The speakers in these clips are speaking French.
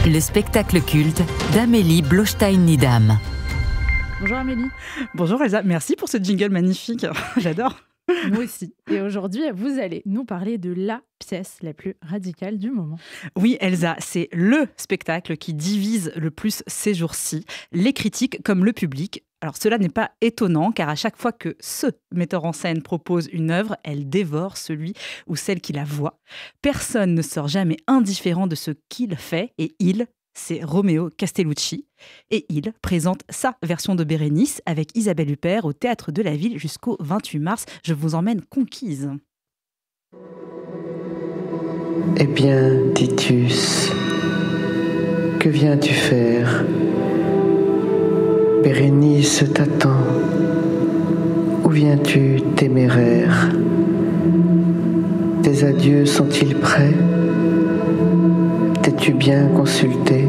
Le spectacle culte d'Amélie Blostein-Nidam. Bonjour Amélie. Bonjour Elsa, merci pour ce jingle magnifique, j'adore. Moi aussi. Et aujourd'hui, vous allez nous parler de la pièce la plus radicale du moment. Oui Elsa, c'est le spectacle qui divise le plus ces jours-ci, les critiques comme le public. Alors cela n'est pas étonnant car à chaque fois que ce metteur en scène propose une œuvre, elle dévore celui ou celle qui la voit. Personne ne sort jamais indifférent de ce qu'il fait et il, c'est Romeo Castellucci. Et il présente sa version de Bérénice avec Isabelle Huppert au Théâtre de la Ville jusqu'au 28 mars. Je vous emmène conquise. Eh bien, Titus, que viens-tu faire ? Bérénice t'attend. Où viens-tu, téméraire ? Tes adieux sont-ils prêts ? T'es-tu bien consulté ?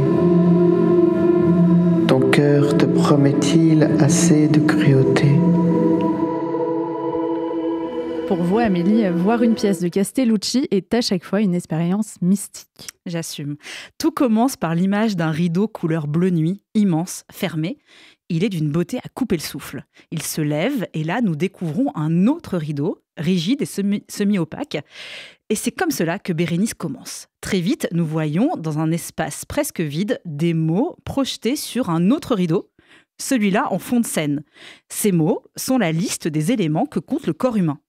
Ton cœur te promet-il assez de cruauté ? Pour vous, Amélie, voir une pièce de Castellucci est à chaque fois une expérience mystique. J'assume. Tout commence par l'image d'un rideau couleur bleu nuit, immense, fermé. Il est d'une beauté à couper le souffle. Il se lève et là, nous découvrons un autre rideau, rigide et semi-opaque. Et c'est comme cela que Bérénice commence. Très vite, nous voyons, dans un espace presque vide, des mots projetés sur un autre rideau, celui-là en fond de scène. Ces mots sont la liste des éléments que compte le corps humain.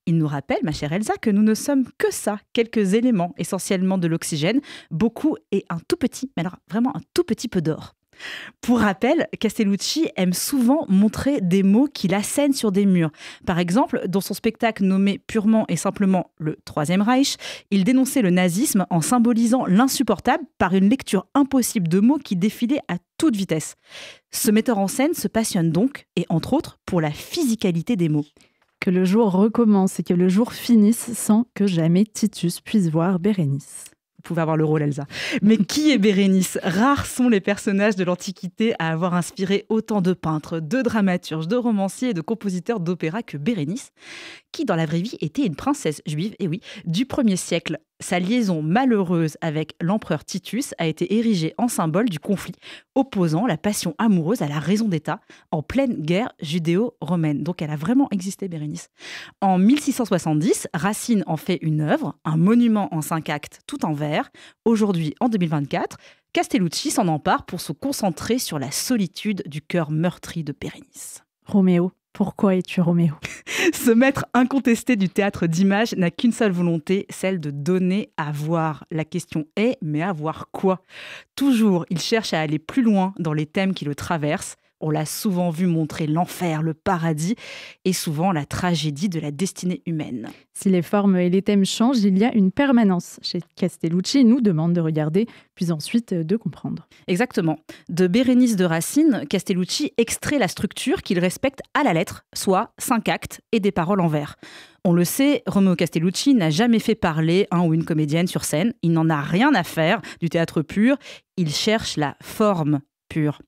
Il nous rappelle, ma chère Elsa, que nous ne sommes que ça, quelques éléments, essentiellement de l'oxygène, beaucoup et un tout petit, mais alors vraiment un tout petit peu d'or. Pour rappel, Castellucci aime souvent montrer des mots qu'il assène sur des murs. Par exemple, dans son spectacle nommé purement et simplement le Troisième Reich, il dénonçait le nazisme en symbolisant l'insupportable par une lecture impossible de mots qui défilaient à toute vitesse. Ce metteur en scène se passionne donc, et entre autres, pour la physicalité des mots. Que le jour recommence et que le jour finisse sans que jamais Titus puisse voir Bérénice. Vous pouvez avoir le rôle, Elsa. Mais qui est Bérénice ? Rares sont les personnages de l'Antiquité à avoir inspiré autant de peintres, de dramaturges, de romanciers et de compositeurs d'opéra que Bérénice, qui dans la vraie vie était une princesse juive, et oui, du 1er siècle. Sa liaison malheureuse avec l'empereur Titus a été érigée en symbole du conflit, opposant la passion amoureuse à la raison d'État en pleine guerre judéo-romaine. Donc elle a vraiment existé, Bérénice. En 1670, Racine en fait une œuvre, un monument en 5 actes tout en verre. Aujourd'hui, en 2024, Castellucci s'en empare pour se concentrer sur la solitude du cœur meurtri de Bérénice. Roméo. Pourquoi es-tu Roméo ? Ce maître incontesté du théâtre d'image n'a qu'une seule volonté, celle de donner à voir. La question est, mais à voir quoi ? Toujours, il cherche à aller plus loin dans les thèmes qui le traversent. On l'a souvent vu montrer l'enfer, le paradis et souvent la tragédie de la destinée humaine. Si les formes et les thèmes changent, il y a une permanence. Chez Castellucci, il nous demande de regarder, puis ensuite de comprendre. Exactement. De Bérénice de Racine, Castellucci extrait la structure qu'il respecte à la lettre, soit 5 actes et des paroles en vers. On le sait, Romeo Castellucci n'a jamais fait parler un ou une comédienne sur scène. Il n'en a rien à faire du théâtre pur. Il cherche la forme pure.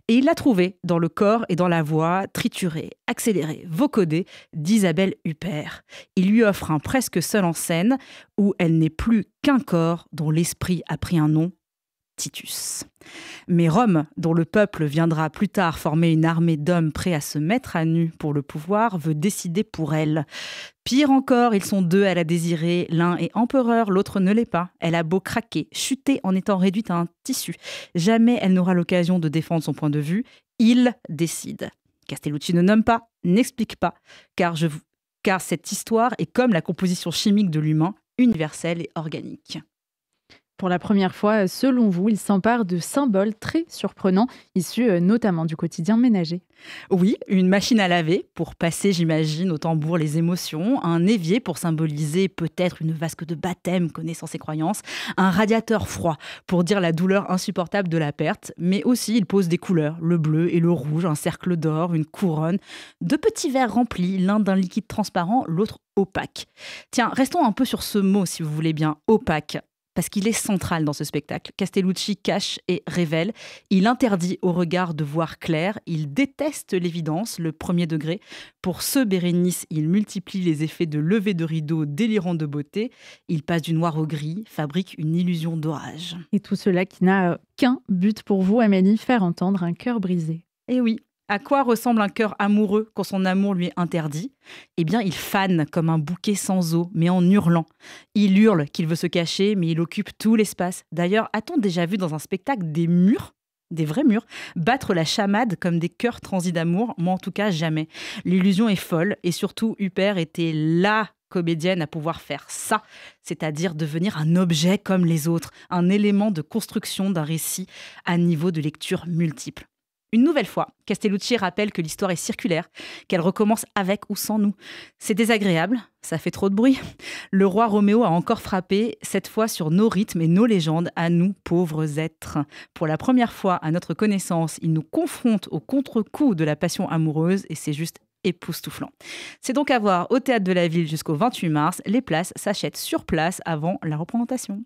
Et il l'a trouvé dans le corps et dans la voix, triturée, accélérée, vocodée d'Isabelle Huppert. Il lui offre un presque seul en scène où elle n'est plus qu'un corps dont l'esprit a pris un nom, Titus. Mais Rome, dont le peuple viendra plus tard former une armée d'hommes prêts à se mettre à nu pour le pouvoir, veut décider pour elle. Pire encore, ils sont 2 à la désirer. L'un est empereur, l'autre ne l'est pas. Elle a beau craquer, chuter en étant réduite à un tissu. Jamais elle n'aura l'occasion de défendre son point de vue. Il décide. Castellucci ne nomme pas, n'explique pas, car cette histoire est comme la composition chimique de l'humain, universelle et organique. Pour la première fois, selon vous, il s'empare de symboles très surprenants, issus notamment du quotidien ménager. Oui, une machine à laver pour passer, j'imagine, au tambour les émotions, un évier pour symboliser peut-être une vasque de baptême connaissant ses croyances, un radiateur froid pour dire la douleur insupportable de la perte, mais aussi il pose des couleurs, le bleu et le rouge, un cercle d'or, une couronne, 2 petits verres remplis, l'un d'un liquide transparent, l'autre opaque. Tiens, restons un peu sur ce mot si vous voulez bien, opaque. parce qu'il est central dans ce spectacle. Castellucci cache et révèle. Il interdit au regard de voir clair. Il déteste l'évidence, le premier degré. Pour ce Bérénice, il multiplie les effets de lever de rideau délirant de beauté. Il passe du noir au gris, fabrique une illusion d'orage. Et tout cela qui n'a qu'un but pour vous, Amélie, faire entendre un cœur brisé. Eh oui. À quoi ressemble un cœur amoureux quand son amour lui est interdit ? Eh bien, il fane comme un bouquet sans eau, mais en hurlant. Il hurle qu'il veut se cacher, mais il occupe tout l'espace. D'ailleurs, a-t-on déjà vu dans un spectacle des murs, des vrais murs, battre la chamade comme des cœurs transis d'amour ? Moi, en tout cas, jamais. L'illusion est folle, et surtout, Huppert était la comédienne à pouvoir faire ça, c'est-à-dire devenir un objet comme les autres, un élément de construction d'un récit à niveau de lecture multiple. Une nouvelle fois, Castellucci rappelle que l'histoire est circulaire, qu'elle recommence avec ou sans nous. C'est désagréable, ça fait trop de bruit. Le roi Roméo a encore frappé, cette fois sur nos rythmes et nos légendes, à nous pauvres êtres. Pour la première fois à notre connaissance, il nous confronte au contre-coup de la passion amoureuse et c'est juste époustouflant. C'est donc à voir au Théâtre de la Ville jusqu'au 28 mars. Les places s'achètent sur place avant la représentation.